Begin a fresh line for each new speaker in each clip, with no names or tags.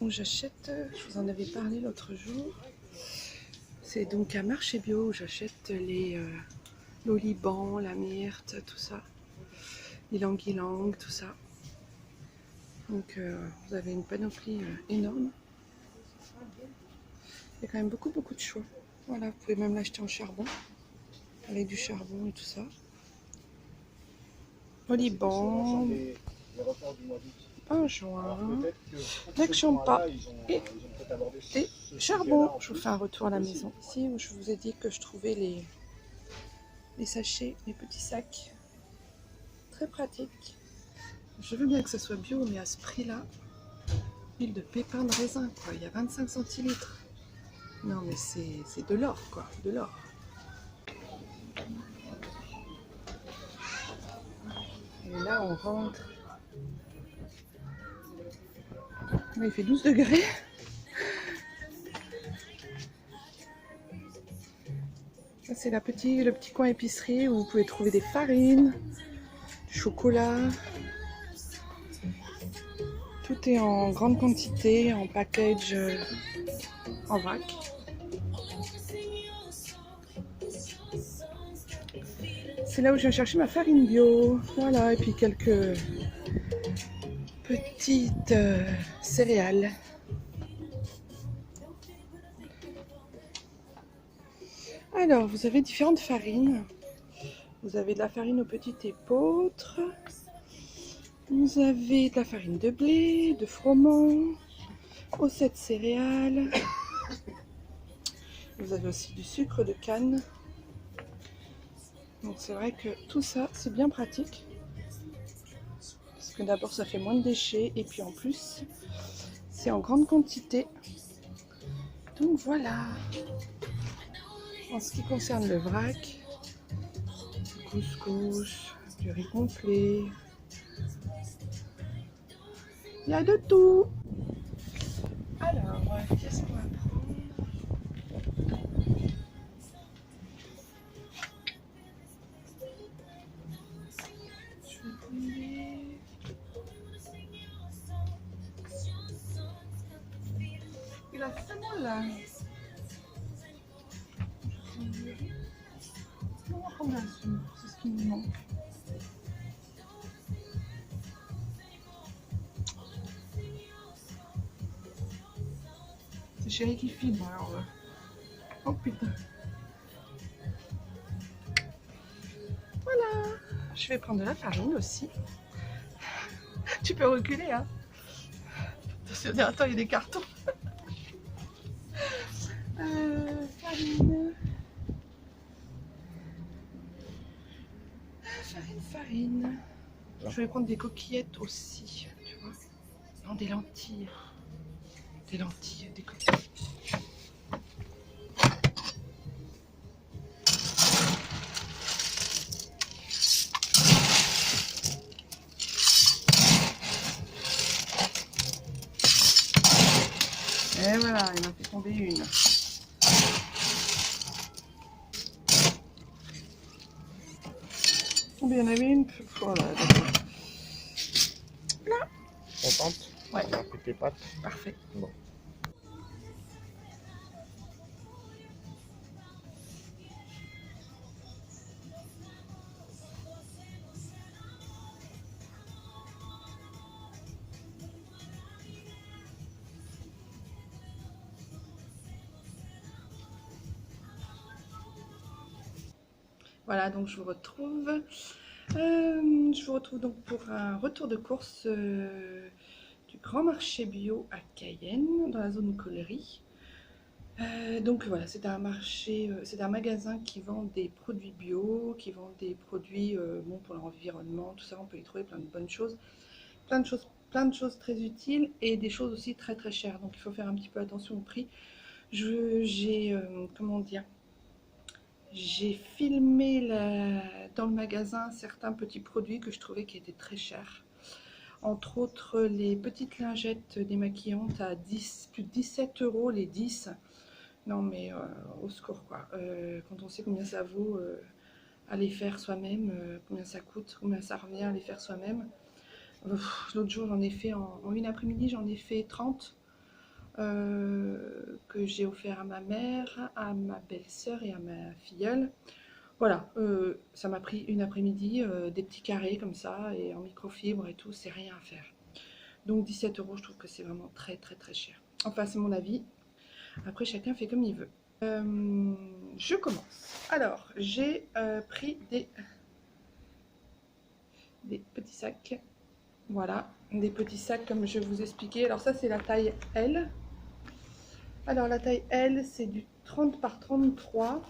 où j'achète, je vous en avais parlé l'autre jour. C'est donc un marché bio où j'achète les l'oliban, la myrte, tout ça. Ylang-ylang, tout ça. Donc vous avez une panoplie énorme. Il y a quand même beaucoup de choix. Voilà, vous pouvez même l'acheter en charbon, avec du charbon et tout ça. Oliban, pain-joint, lec-champa et charbon. Je vous fais un retour à la maison ici où je vous ai dit que je trouvais les sachets, les petits sacs. Très pratique. Je veux bien que ce soit bio, mais à ce prix-là, huile de pépins de raisin, quoi. Il y a 25 centilitres. Non, mais c'est de l'or, quoi. De l'or. Et là, on rentre. Là, il fait 12 degrés. Ça, c'est le petit coin épicerie où vous pouvez trouver des farines, du chocolat. Tout est en grande quantité, en package, en vrac. C'est là où je viens chercher ma farine bio. Voilà, et puis quelques petites céréales. Alors, vous avez différentes farines. Vous avez de la farine au petit épeautre. Vous avez de la farine de blé, de froment, aux 7 céréales. Vous avez aussi du sucre de canne. Donc c'est vrai que tout ça, c'est bien pratique. Parce que d'abord, ça fait moins de déchets. Et puis en plus, c'est en grande quantité. Donc voilà. En ce qui concerne le vrac, du couscous, du riz complet. Il y a de tout. Alors, qu'est-ce qu'on va prendre? Je vais prendre il a tellement là. On va prendre la soupe, c'est ce qui nous manque. C'est chéri qui filme alors. Oh putain. Voilà. Je vais prendre de la farine aussi. Tu peux reculer, hein. Attention, attends, il y a des cartons. Farine. Farine. Je vais prendre des coquillettes aussi, tu vois. Non, des lentilles. Des lentilles, des coquillettes. Et voilà, il m'a fait tomber une. Combien il y en avait une? Voilà, d'accord. Là.
Contente?
Ouais.
On a pris tes pâtes.
Parfait.
Bon.
Voilà, donc je vous retrouve. Donc pour un retour de course du grand marché bio à Cayenne, dans la zone Collery. Donc voilà, c'est un marché, c'est un magasin qui vend des produits bio, qui vend des produits bons pour l'environnement, tout ça, on peut y trouver plein de bonnes choses, plein de choses très utiles et des choses aussi très chères. Donc il faut faire un petit peu attention au prix. Comment dire, j'ai filmé dans le magasin certains petits produits que je trouvais qui étaient très chers. Entre autres, les petites lingettes démaquillantes à plus de 17 € les 10. Non mais au secours quoi. Quand on sait combien ça vaut à les faire soi-même, combien ça coûte, combien ça revient à les faire soi-même. L'autre jour j'en ai fait en une après-midi, j'en ai fait 30. que j'ai offert à ma mère, à ma belle-sœur et à ma filleule. Voilà, ça m'a pris une après-midi, des petits carrés comme ça, et en microfibre et tout, c'est rien à faire. Donc 17 euros, je trouve que c'est vraiment très très très cher. Enfin, c'est mon avis. Après, chacun fait comme il veut. Je commence. Alors, j'ai pris des petits sacs. Voilà, des petits sacs comme je vous expliquais. Alors ça, c'est la taille L. Alors la taille L, c'est du 30 par 33.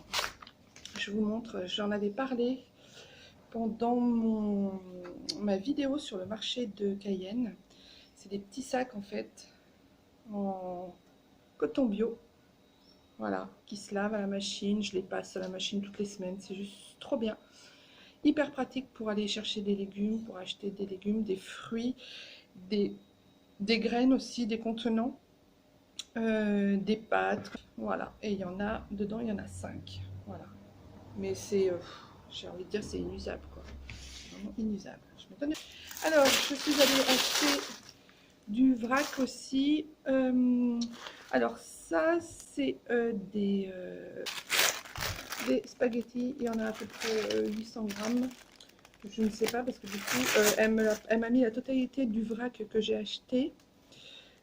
Je vous montre, j'en avais parlé pendant ma vidéo sur le marché de Cayenne. C'est des petits sacs en fait, en coton bio. Voilà, qui se lavent à la machine. Je les passe à la machine toutes les semaines. C'est juste trop bien. Hyper pratique pour aller chercher des légumes, pour acheter des légumes, des fruits, des graines aussi, des contenants, des pâtes. Voilà, et il y en a, dedans il y en a 5. Voilà. Mais c'est, j'ai envie de dire, c'est inusable quoi. Vraiment inusable. Je m'étonne. Alors, je suis allée acheter du vrac aussi. Alors ça, c'est des spaghettis. Il y en a à peu près 800 grammes. Je ne sais pas parce que du coup, elle m'a mis la totalité du vrac que j'ai acheté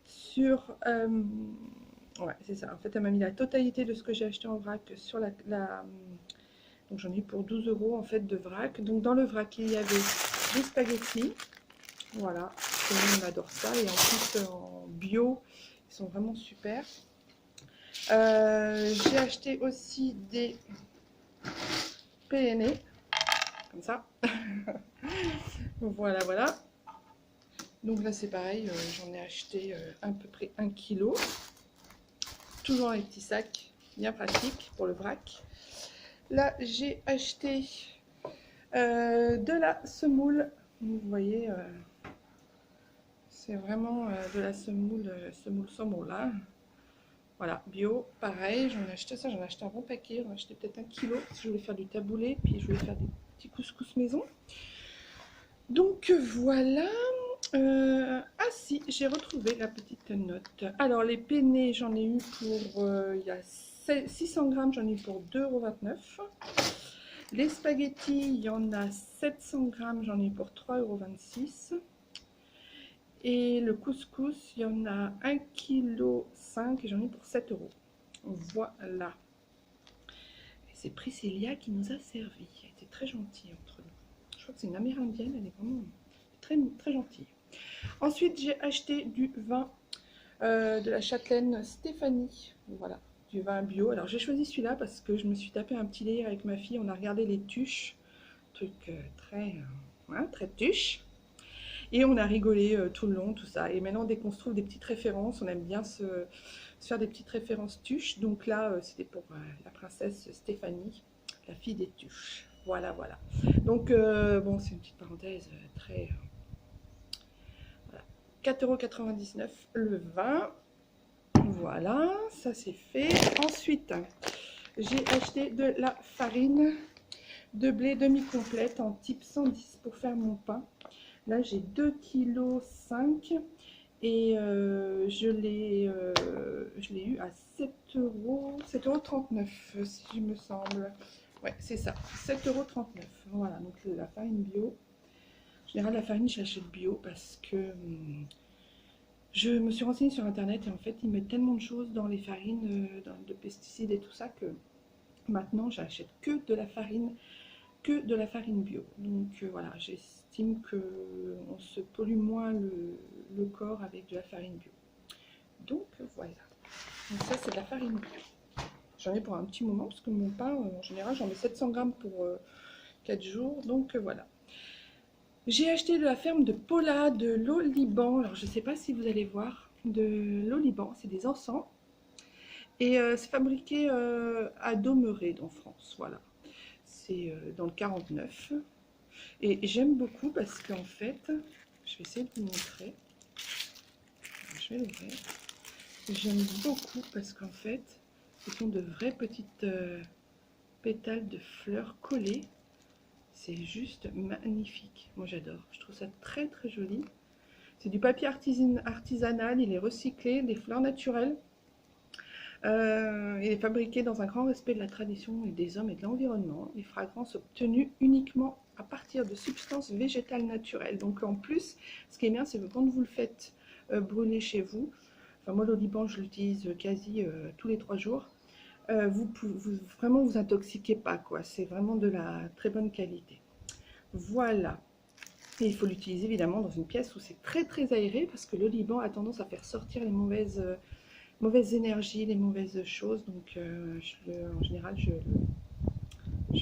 sur... ouais, c'est ça. En fait, elle m'a mis la totalité de ce que j'ai acheté en vrac sur donc j'en ai eu pour 12 euros en fait de vrac. Donc dans le vrac, il y avait des spaghettis. Voilà, on adore ça. Et en plus, en bio, ils sont vraiment super. J'ai acheté aussi des penne, comme ça. Voilà, voilà. Donc là, c'est pareil, j'en ai acheté à peu près 1 kg. Toujours les petits sacs, bien pratique pour le vrac. Là, j'ai acheté de la semoule. Vous voyez, c'est vraiment de la semoule, semoule là. Voilà, bio, pareil, j'en ai acheté ça, j'en ai acheté un bon paquet, j'en ai acheté peut-être 1 kg, parce que je voulais faire du taboulé, puis je voulais faire des petits couscous maison. Donc voilà. Ah si, j'ai retrouvé la petite note. Alors les penne, j'en ai eu pour, il y a 600 grammes, j'en ai eu pour 2,29 €. Les spaghettis, il y en a 700 grammes, j'en ai eu pour 3,26 €. Et le couscous, il y en a 1,5 kg et j'en ai pour 7 €. Voilà. C'est Priscilla qui nous a servi. Elle était très gentille entre nous. Je crois que c'est une amérindienne, elle est vraiment très, très gentille. Ensuite, j'ai acheté du vin de la châtelaine Stéphanie. Voilà, du vin bio. Alors, j'ai choisi celui-là parce que je me suis tapé un petit délire avec ma fille. On a regardé les tuches. Truc très, très tuche. Et on a rigolé tout le long, tout ça. Et maintenant, dès qu'on se trouve des petites références, on aime bien se faire des petites références tuches. Donc là, c'était pour la princesse Stéphanie, la fille des tuches. Voilà, voilà. Donc, bon, c'est une petite parenthèse très... voilà. 4,99 € le vin. Voilà, ça c'est fait. Ensuite, j'ai acheté de la farine de blé demi-complète en type 110 pour faire mon pain. Là, j'ai 2,5 kg et je l'ai eu à 7,39 €, si je me semble. Ouais, c'est ça, 7,39 €. Voilà, donc la farine bio. En général, la farine, je l'achète bio parce que je me suis renseignée sur internet et en fait, ils mettent tellement de choses dans les farines, de pesticides et tout ça, que maintenant, j'achète que de la farine bio. Donc voilà, j'estime qu'on se pollue moins le corps avec de la farine bio. Donc voilà. Donc ça, c'est de la farine bio. J'en ai pour un petit moment parce que mon pain, en général, j'en mets 700 grammes pour 4 jours. Donc voilà. J'ai acheté de la ferme de Paula de l'Oliban. Alors je ne sais pas si vous allez voir, de l'Oliban, c'est des encens. Et c'est fabriqué à Domeré, en France. Voilà. C'est dans le 49. Et j'aime beaucoup parce qu'en fait, je vais essayer de vous montrer. Je vais l'ouvrir. J'aime beaucoup parce qu'en fait, ce sont de vraies petites pétales de fleurs collées. C'est juste magnifique. Moi j'adore. Je trouve ça très très joli. C'est du papier artisanal, il est recyclé, des fleurs naturelles. Il est fabriqué dans un grand respect de la tradition et des hommes et de l'environnement. Les fragrances obtenues uniquement à partir de substances végétales naturelles. Donc en plus, ce qui est bien, c'est que quand vous le faites brûler chez vous, enfin moi le Liban, je l'utilise quasi tous les 3 jours, vraiment vous intoxiquez pas, quoi. C'est vraiment de la très bonne qualité. Voilà. Et il faut l'utiliser évidemment dans une pièce où c'est très aéré, parce que le Liban a tendance à faire sortir les mauvaises énergies, les mauvaises choses. Donc en général, je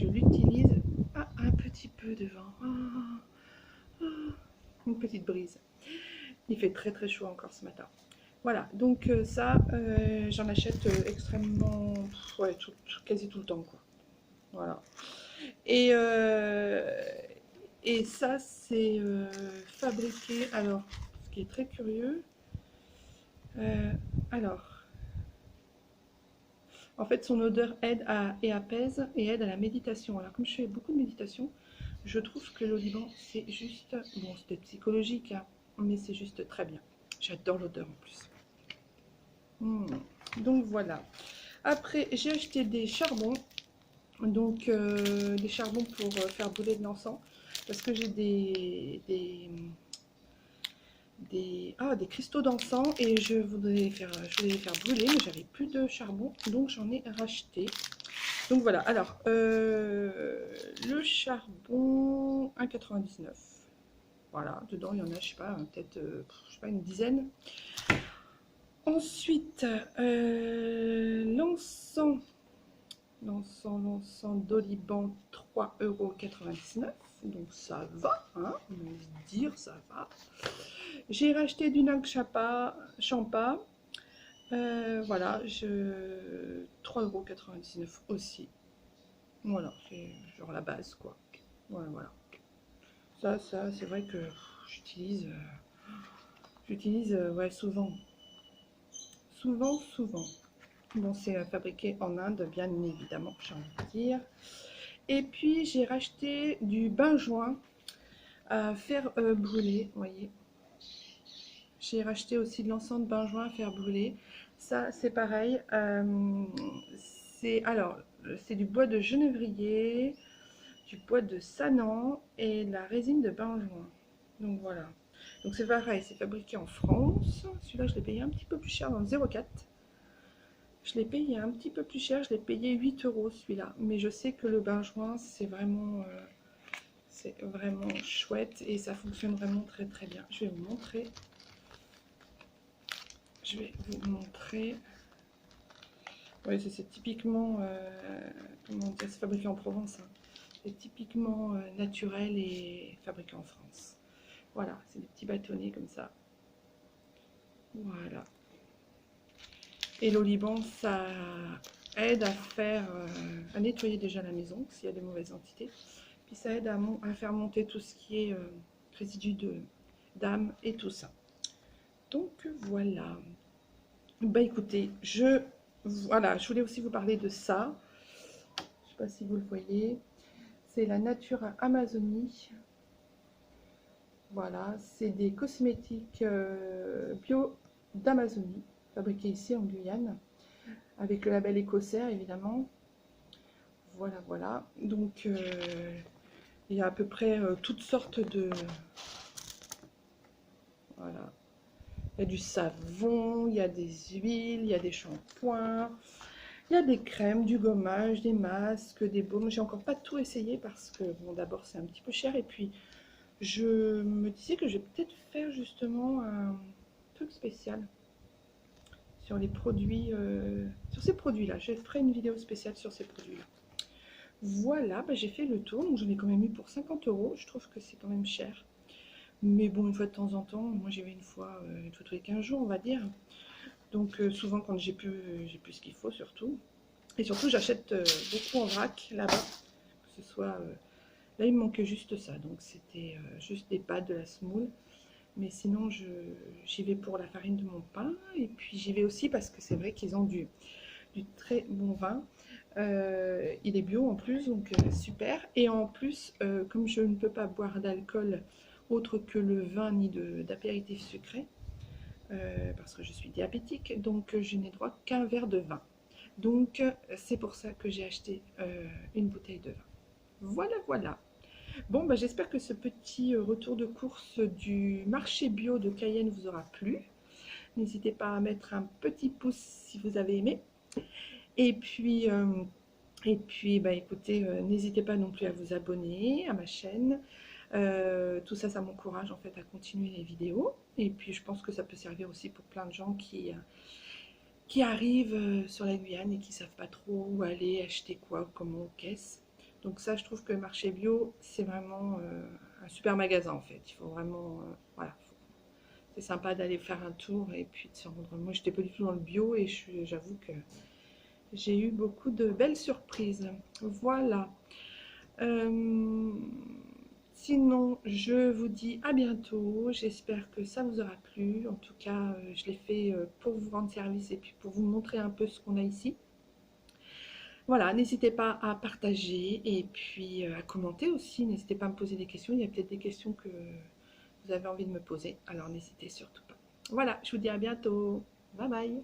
l'utilise un petit peu devant. Une petite brise. Il fait très chaud encore ce matin. Voilà, donc ça, j'en achète extrêmement, ouais, quasi tout le temps, quoi. Voilà. Et ça, c'est fabriqué, alors, ce qui est très curieux, alors, en fait, son odeur aide et apaise et aide à la méditation. Alors, comme je fais beaucoup de méditation, je trouve que l'oliban, c'est juste, bon, c'est peut-être psychologique, hein, mais c'est juste très bien. J'adore l'odeur en plus. Donc voilà. Après, j'ai acheté des charbons. Donc des charbons pour faire brûler de l'encens. Parce que j'ai des cristaux d'encens et je voulais les faire brûler, mais j'avais plus de charbon, donc j'en ai racheté. Donc voilà, alors le charbon 1,99. Voilà, dedans il y en a, je sais pas, peut-être je sais pas, une dizaine. Ensuite, l'encens d'Oliban, 3,99 €. Donc ça va, hein, on va dire, ça va. J'ai racheté du Nag Champa. Voilà, 3,99 € aussi. Voilà, c'est genre la base, quoi. Voilà. Ça c'est vrai que j'utilise ouais, souvent. Bon, c'est fabriqué en Inde, bien évidemment, j'ai envie de dire. Et puis, j'ai racheté du benjoin à faire brûler, vous voyez. J'ai racheté aussi de l'encens de benjoin à faire brûler. Ça, c'est pareil. C'est du bois de genévrier, du bois de sanan et de la résine de benjoin. Donc voilà. Donc c'est pareil, c'est fabriqué en France. Celui-là, je l'ai payé un petit peu plus cher dans le 04. Je l'ai payé un petit peu plus cher, je l'ai payé 8 € celui-là. Mais je sais que le benjoin, c'est vraiment chouette et ça fonctionne vraiment très bien. Je vais vous montrer. Oui, c'est typiquement, comment dire, c'est fabriqué en Provence. Hein. C'est typiquement naturel et fabriqué en France. Voilà, c'est des petits bâtonnets comme ça. Voilà. Et l'oliban, ça aide à nettoyer déjà la maison s'il y a des mauvaises entités. Puis ça aide à faire monter tout ce qui est résidus d'âme et tout ça. Donc voilà. Bah écoutez, je voulais aussi vous parler de ça. Je ne sais pas si vous le voyez. C'est la Nature Amazonie. Voilà, c'est des cosmétiques bio d'Amazonie, fabriqués ici en Guyane, avec le label Écossaire évidemment. Voilà. Donc il y a à peu près toutes sortes de... Voilà. Il y a du savon, il y a des huiles, il y a des shampoings, il y a des crèmes, du gommage, des masques, des baumes. J'ai encore pas tout essayé parce que, bon, d'abord c'est un petit peu cher et puis je me disais que je vais peut-être faire justement un truc spécial sur les produits, sur ces produits-là. Je ferai une vidéo spéciale sur ces produits-là. Voilà, bah, j'ai fait le tour, donc j'en ai quand même eu pour 50 €. Je trouve que c'est quand même cher. Mais bon, une fois de temps en temps, moi j'y vais une fois tous les 15 jours, on va dire. Donc souvent quand j'ai plus ce qu'il faut surtout. Et surtout j'achète beaucoup en vrac là-bas. Que ce soit... là il me manquait juste ça, donc c'était juste des pâtes, de la semoule. Mais sinon j'y vais pour la farine de mon pain. Et puis j'y vais aussi parce que c'est vrai qu'ils ont du très bon vin. Il est bio en plus, donc super. Et en plus, comme je ne peux pas boire d'alcool autre que le vin ni d'apéritif sucré, parce que je suis diabétique, donc je n'ai droit qu'un verre de vin. Donc c'est pour ça que j'ai acheté une bouteille de vin. Voilà, voilà. Bon, bah, j'espère que ce petit retour de course du marché bio de Cayenne vous aura plu. N'hésitez pas à mettre un petit pouce si vous avez aimé. Et puis, bah, écoutez, n'hésitez pas non plus à vous abonner à ma chaîne. Tout ça, ça m'encourage en fait à continuer les vidéos. Et puis, je pense que ça peut servir aussi pour plein de gens qui arrivent sur la Guyane et qui ne savent pas trop où aller, acheter quoi, comment, qu'est-ce. Donc ça, je trouve que le marché bio, c'est vraiment un super magasin en fait. Il faut vraiment, voilà, c'est sympa d'aller faire un tour et puis de se rendre. Moi, j'étais pas du tout dans le bio et j'avoue que j'ai eu beaucoup de belles surprises. Voilà. Sinon, je vous dis à bientôt. J'espère que ça vous aura plu. En tout cas, je l'ai fait pour vous rendre service et puis pour vous montrer un peu ce qu'on a ici. Voilà, n'hésitez pas à partager et puis à commenter aussi. N'hésitez pas à me poser des questions. Il y a peut-être des questions que vous avez envie de me poser. Alors n'hésitez surtout pas. Voilà, je vous dis à bientôt. Bye bye.